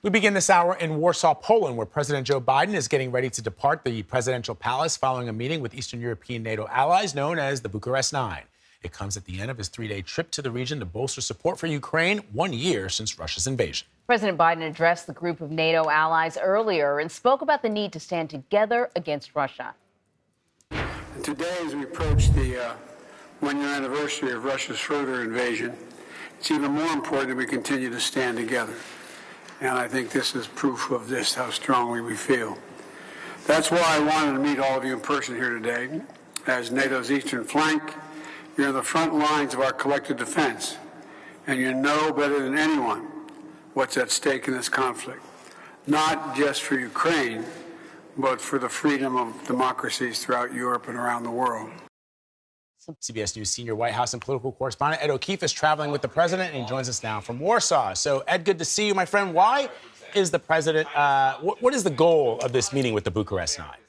We begin this hour in Warsaw, Poland, where President Joe Biden is getting ready to depart the presidential palace following a meeting with Eastern European NATO allies known as the Bucharest Nine. It comes at the end of his three-day trip to the region to bolster support for Ukraine 1 year since Russia's invasion. President Biden addressed the group of NATO allies earlier and spoke about the need to stand together against Russia. Today, as we approach the one-year anniversary of Russia's further invasion, it's even more important that we continue to stand together. And I think this is proof of this, how strongly we feel. That's why I wanted to meet all of you in person here today. As NATO's eastern flank, you're in the front lines of our collective defense, and you know better than anyone what's at stake in this conflict, not just for Ukraine, but for the freedom of democracies throughout Europe and around the world. CBS News senior White House and political correspondent Ed O'Keefe is traveling with the president, and he joins us now from Warsaw. So, Ed, good to see you, my friend. Why is the president, what is the goal of this meeting with the Bucharest Nine?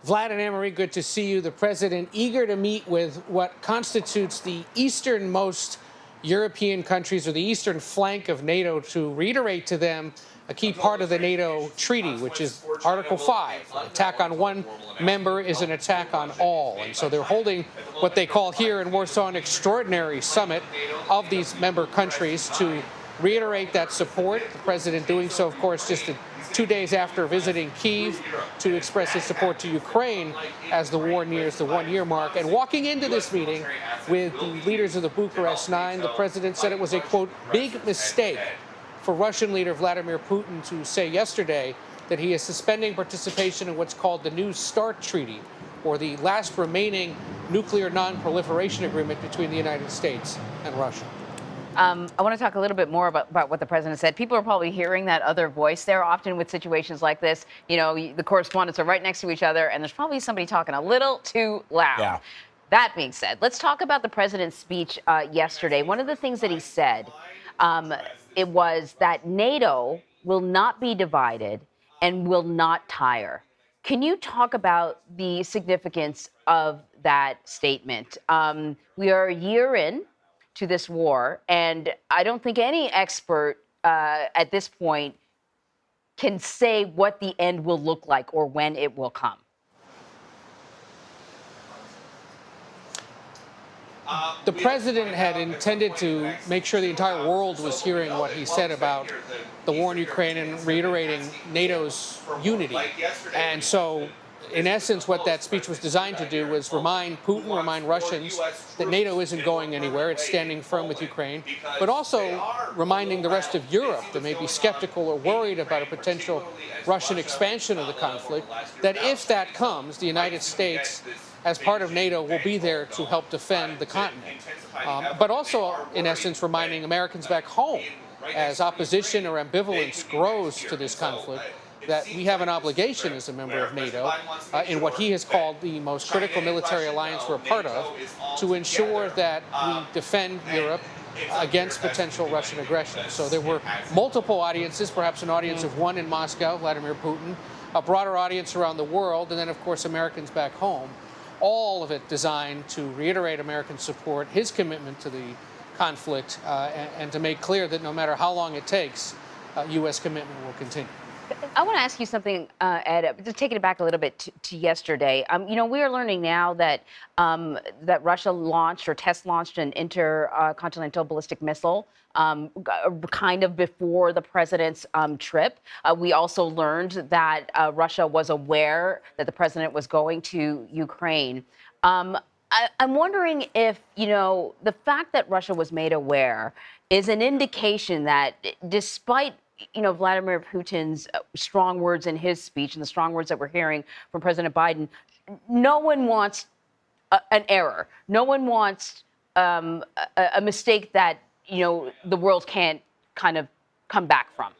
Vlad and Anne-Marie, good to see you. The president eager to meet with what constitutes the easternmost European countries, or the eastern flank of NATO, to reiterate to them a key part of the NATO treaty, which is Article 5. An attack on one member is an attack on all. And so they're holding what they call here in Warsaw an extraordinary summit of these member countries to reiterate that support. The president doing so, of course, just 2 days after visiting Kyiv to express his support to Ukraine as the war nears the one-year mark. And walking into this meeting with the leaders of the Bucharest Nine, the president said it was a, quote, big mistake for Russian leader Vladimir Putin to say yesterday that he is suspending participation in what's called the New START Treaty, or the last remaining nuclear non-proliferation agreement between the United States and Russia. I want to talk a little bit more about what the president said. People are probably hearing that other voice there. Often with situations like this, you know, the correspondents are right next to each other, and there's probably somebody talking a little too loud. Yeah. That being said, let's talk about the president's speech yesterday. One of the things that he said, it was that NATO will not be divided and will not tire. Can you talk about the significance of that statement? We are a year in to this war, and I don't think any expert at this point can say what the end will look like or when it will come. The president had intended to make sure the entire world was hearing what he said about the war in Ukraine and reiterating NATO's unity. And so, in essence, what that speech was designed to do was remind Putin, remind Russians that NATO isn't going anywhere, it's standing firm with Ukraine, but also reminding the rest of Europe that may be skeptical or worried about a potential Russian expansion of the conflict, that if that comes, the United States, as part of NATO, will be there to help defend the continent. But also, in essence, reminding Americans back home, as opposition or ambivalence grows to this conflict, that we have an obligation as a member of NATO, in what he has called the most critical military alliance we're a part of, to ensure that we defend Europe against potential Russian aggression. So there were multiple audiences, perhaps an audience of one in Moscow, Vladimir Putin, a broader audience around the world, and then, of course, Americans back home. All of it designed to reiterate American support, his commitment to the conflict, and to make clear that no matter how long it takes, U.S. commitment will continue. I want to ask you something, Ed, just taking it back a little bit to yesterday. You know, we are learning now that that Russia launched or test launched an intercontinental ballistic missile kind of before the president's trip. We also learned that Russia was aware that the president was going to Ukraine. I'm wondering if, you know, the fact that Russia was made aware is an indication that despite Vladimir Putin's strong words in his speech and the strong words that we're hearing from President Biden, no one wants an error. No one wants a mistake that, the world can't kind of come back from.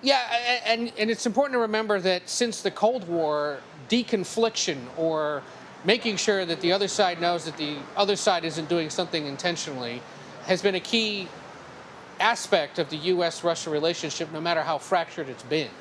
Yeah, and it's important to remember that since the Cold War, deconfliction, or making sure that the other side knows that the other side isn't doing something intentionally, has been a key aspect of the U.S.-Russia relationship, no matter how fractured it's been.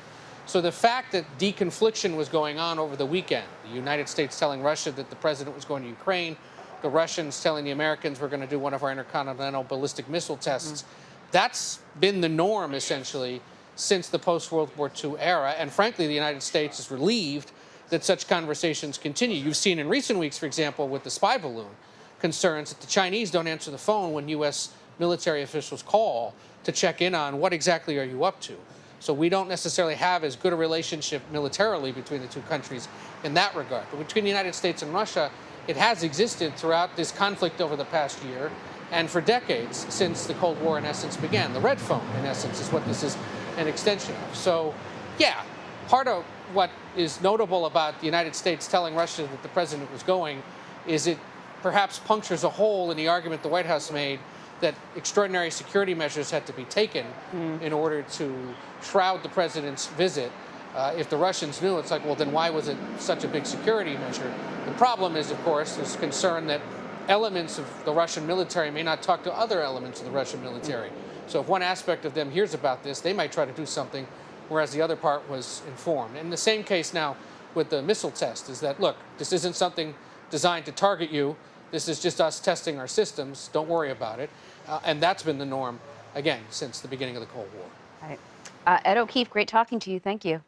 So the fact that deconfliction was going on over the weekend, the United States telling Russia that the president was going to Ukraine, the Russians telling the Americans we're going to do one of our intercontinental ballistic missile tests. That's been the norm, essentially, since the post-World War II era. And frankly, the United States is relieved that such conversations continue. You've seen in recent weeks, for example, with the spy balloon, concerns that the Chinese don't answer the phone when U.S. military officials call to check in on what exactly are you up to. So we don't necessarily have as good a relationship militarily between the two countries in that regard. But between the United States and Russia, it has existed throughout this conflict over the past year and for decades since the Cold War, in essence, began. The red phone, in essence, is what this is an extension of. So, yeah, part of what is notable about the United States telling Russia that the president was going is it perhaps punctures a hole in the argument the White House made that extraordinary security measures had to be taken in order to shroud the president's visit. If the Russians knew, it's like, well, then why was it such a big security measure? The problem is, of course, there's concern that elements of the Russian military may not talk to other elements of the Russian military. So if one aspect of them hears about this, they might try to do something, whereas the other part was informed. And the same case now with the missile test is that, look, this isn't something designed to target you. This is just us testing our systems. Don't worry about it. And that's been the norm, again, since the beginning of the Cold War. Right. Ed O'Keefe, great talking to you. Thank you.